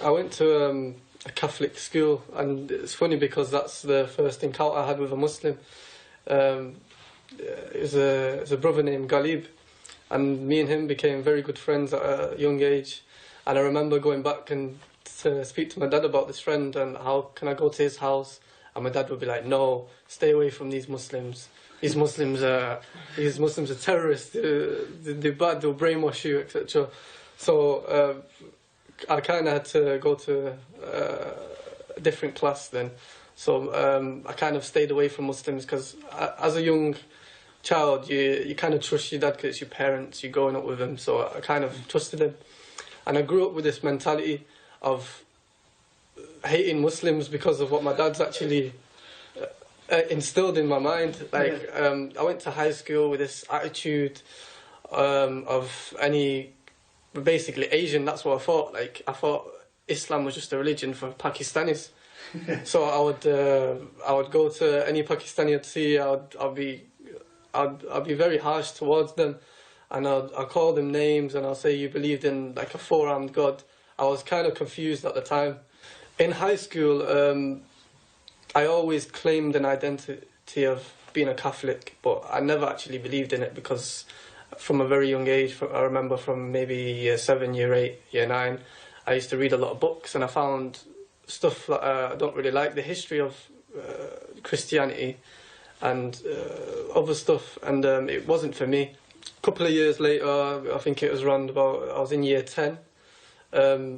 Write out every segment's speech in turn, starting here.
I went to a Catholic school, and it's funny because that's the first encounter I had with a Muslim. It was a brother named Galib, and me and him became very good friends at a young age. And I remember going back and to speak to my dad about this friend and how can I go to his house, and my dad would be like, "No, stay away from these Muslims. These Muslims are terrorists. They're bad. They'll brainwash you, etc." So I kind of had to go to a different class then. So I kind of stayed away from Muslims because as a young child, you kind of trust your dad because it's your parents. You're growing up with them. So I kind of trusted them, and I grew up with this mentality of hating Muslims because of what my dad's actually instilled in my mind. Like I went to high school with this attitude of basically Asian. That's what I thought. Like I thought Islam was just a religion for Pakistanis. So I would go to any Pakistani I'd see. I'd be very harsh towards them, and I'll call them names, and I'll say you believed in like a four-armed God. I was kind of confused at the time. In high school, I always claimed an identity of being a Catholic, but I never actually believed in it because from a very young age, I remember from maybe year 7, year 8, year 9, I used to read a lot of books, and I found stuff that I don't really like, the history of Christianity and other stuff, and it wasn't for me. A couple of years later, I think it was around about, I was in year 10,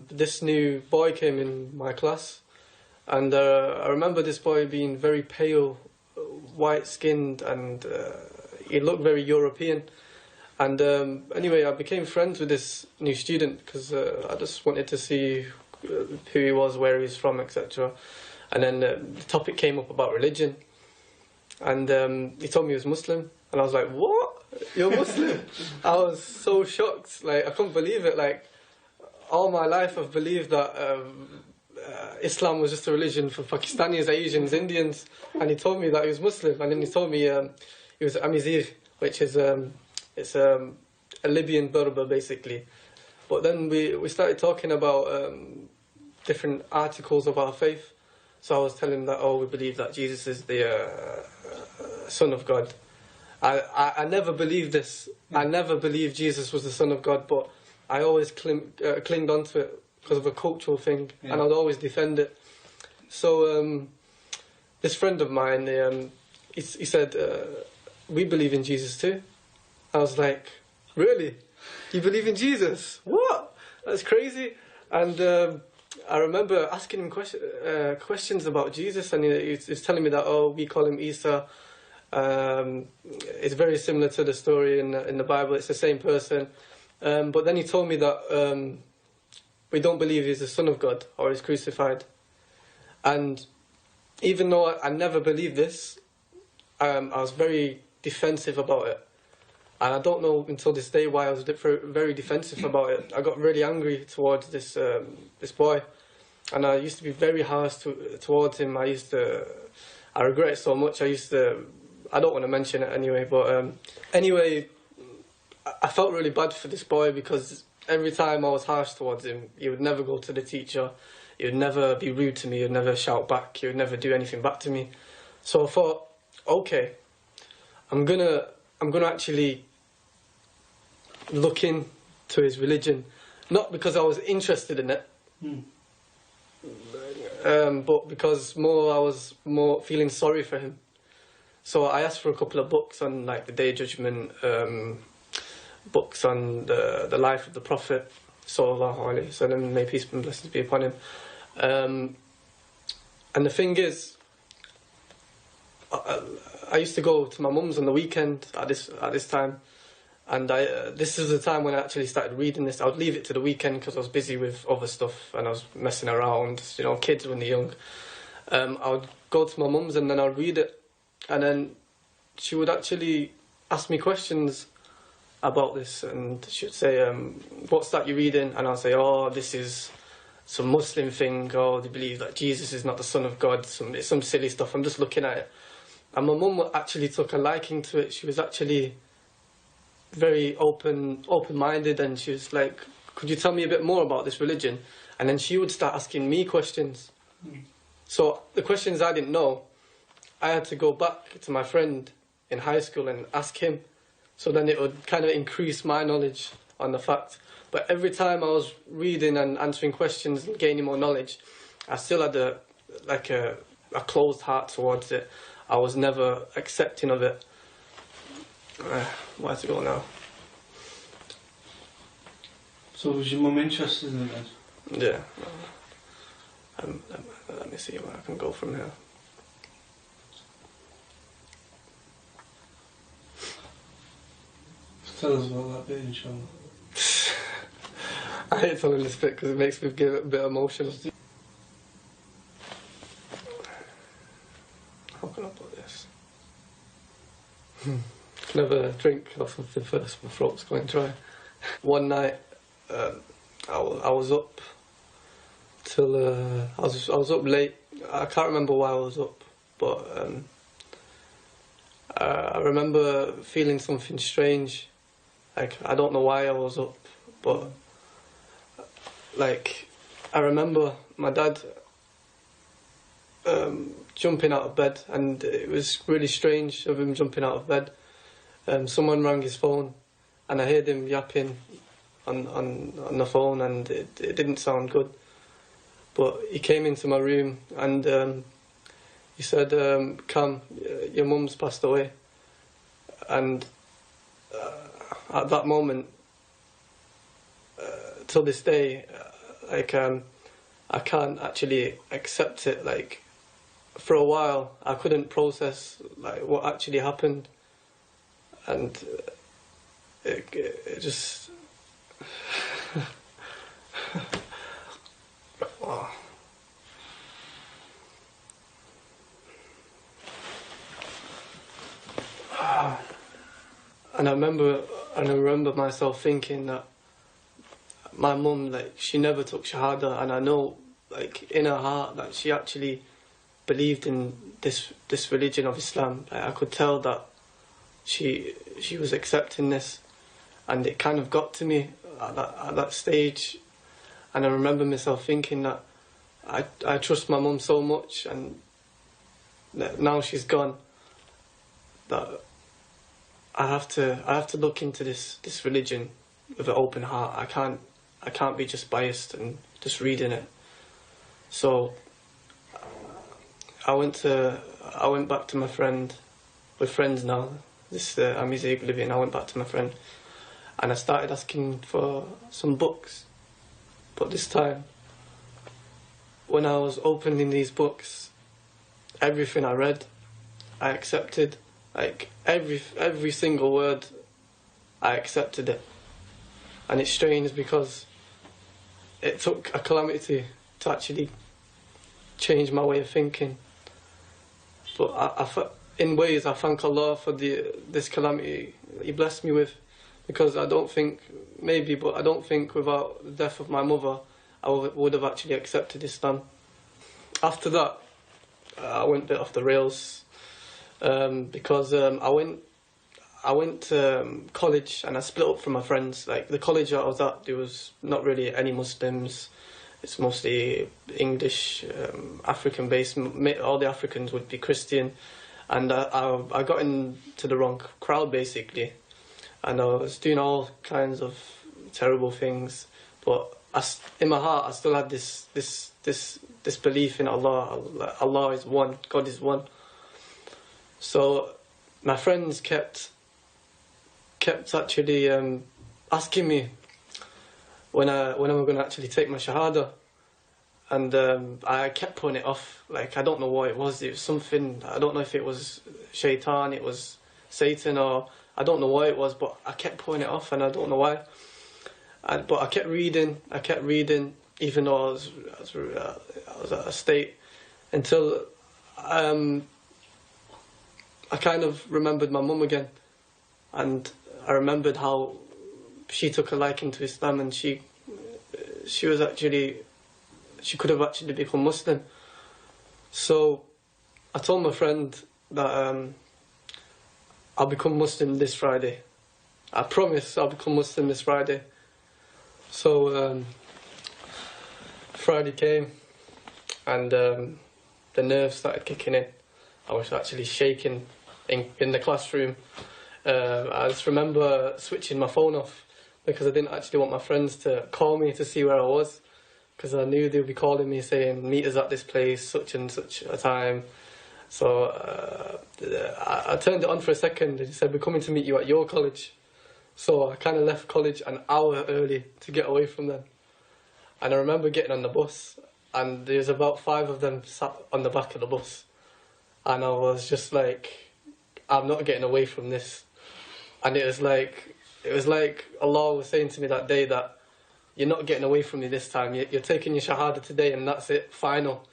this new boy came in my class, and I remember this boy being very pale, white-skinned, and he looked very European. And anyway, I became friends with this new student because I just wanted to see who he was, where he was from, etc. And then the topic came up about religion, and he told me he was Muslim, and I was like, "What? You're Muslim?" I was so shocked, like I couldn't believe it. Like all my life, I've believed that Islam was just a religion for Pakistanis, Asians, Indians, and he told me that he was Muslim, and then he told me he was Amizigh, which is it's a Libyan Berber basically. But then we started talking about different articles of our faith. So I was telling him that, oh, we believe that Jesus is the Son of God. I never believed this. I never believed Jesus was the Son of God, but I always clinged onto it because of a cultural thing, and I'd always defend it. So this friend of mine, he said, we believe in Jesus too. I was like, really? You believe in Jesus? What? That's crazy. And I remember asking him questions about Jesus, and he's telling me that, oh, we call him Isa. It's very similar to the story in the Bible. It's the same person. But then he told me that we don't believe he's the Son of God or he's crucified. And even though I never believed this, I was very defensive about it. And I don't know until this day why I was very defensive about it. I got really angry towards this boy, and I used to be very harsh towards him. I regret it so much. I don't want to mention it anyway, but anyway, I felt really bad for this boy because every time I was harsh towards him, he would never go to the teacher, he would never be rude to me, he would never shout back, he would never do anything back to me. So I thought, okay, I'm gonna actually look into his religion, not because I was interested in it, but because I was more feeling sorry for him. So I asked for a couple of books on like the Day of Judgment, books on the life of the Prophet, sallallahu alaihi wasallam, may peace and blessings be upon him. And the thing is, I used to go to my mum's on the weekend at this time, and this is the time when I actually started reading this. I would leave it to the weekend because I was busy with other stuff and I was messing around, you know, kids when they're young. I would go to my mum's and then I'd read it, and then she would actually ask me questions about this, and she'd say, what's that you're reading? And I'll say, oh, this is some Muslim thing, or they believe that Jesus is not the Son of God, it's some silly stuff, I'm just looking at it. And my mum actually took a liking to it. She was actually very open-minded, and she was like could you tell me a bit more about this religion? And then she would start asking me questions. So the questions I didn't know, I had to go back to my friend in high school and ask him. So then it would kind of increase my knowledge on the fact. But every time I was reading and answering questions and gaining more knowledge, I still had a closed heart towards it. I was never accepting of it. Where to go now? So was your mum interested in it then? Yeah. Let me see where I can go from here. Tell us about that bit, inshallah. I hate telling this bit because it makes me get a bit emotional. How can I put this? Can I have a drink or something first? My throat's going dry. One night, I was up till I was up late. I can't remember why I was up, but I remember feeling something strange. Like, I don't know why I was up, but like, I remember my dad jumping out of bed, and it was really strange of him jumping out of bed. Someone rang his phone, and I heard him yapping on the phone, and it didn't sound good. But he came into my room, and he said, "Cam, your mum's passed away." And at that moment, till this day, like I can't actually accept it. Like, for a while, I couldn't process like what actually happened, and it just. Wow. And I remember myself thinking that my mum, like, she never took Shahada, and I know, like, in her heart that she actually believed in this religion of Islam. Like, I could tell that she was accepting this, and it kind of got to me at that stage. And I remember myself thinking that I trust my mum so much, and that now she's gone, that I have to look into this religion with an open heart. I can't be just biased and just reading it. So I went back to my friend. We're friends now. I'm his living. I went back to my friend, and I started asking for some books. But this time, when I was opening these books, everything I read, I accepted. Like, every single word, I accepted it. And it's strange because it took a calamity to actually change my way of thinking. But in ways, I thank Allah for this calamity He blessed me with, because I don't think without the death of my mother, I would have actually accepted Islam. After that, I went a bit off the rails. Because I went to college, and I split up from my friends. Like, the college I was at, there was not really any Muslims. It's mostly English, African based. All the Africans would be Christian, and I got into the wrong crowd basically, and I was doing all kinds of terrible things. But in my heart, I still had this belief in Allah. Allah is one. God is one. So my friends kept actually asking me when am I going to actually take my Shahada, and I kept putting it off. Like, I don't know what it was. It was something, I don't know if it was Shaitan, it was Satan, or I don't know what it was, but I kept putting it off, and I don't know why. But I kept reading, even though I was at a state, until I kind of remembered my mum again, and I remembered how she took a liking to Islam, and she could have actually become Muslim. So I told my friend that I'll become Muslim this Friday. I promise I'll become Muslim this Friday. So Friday came, and the nerves started kicking in. I was actually shaking in the classroom. I just remember switching my phone off because I didn't actually want my friends to call me to see where I was, because I knew they'd be calling me saying, meet us at this place, such and such a time. So I turned it on for a second and he said, we're coming to meet you at your college. So I kind of left college an hour early to get away from them. And I remember getting on the bus, and there's about 5 of them sat on the back of the bus. And I was just like, I'm not getting away from this. And it was like Allah was saying to me that day that you're not getting away from me this time. You're taking your Shahada today, and that's it, final.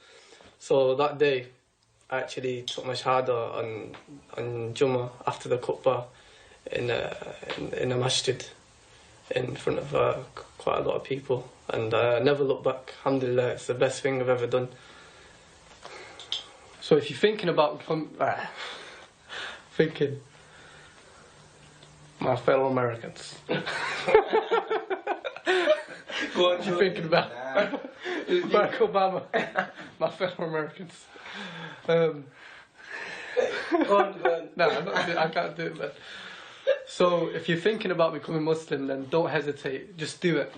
So that day, I actually took my Shahada on Jummah after the khutbah in a masjid in front of quite a lot of people. And I never looked back. Alhamdulillah, it's the best thing I've ever done. So if you're thinking about thinking, my fellow Americans. Go on, What are you thinking about? Barack Obama, my fellow Americans. Go on. No, I can't do it, man. So if you're thinking about becoming Muslim, then don't hesitate. Just do it.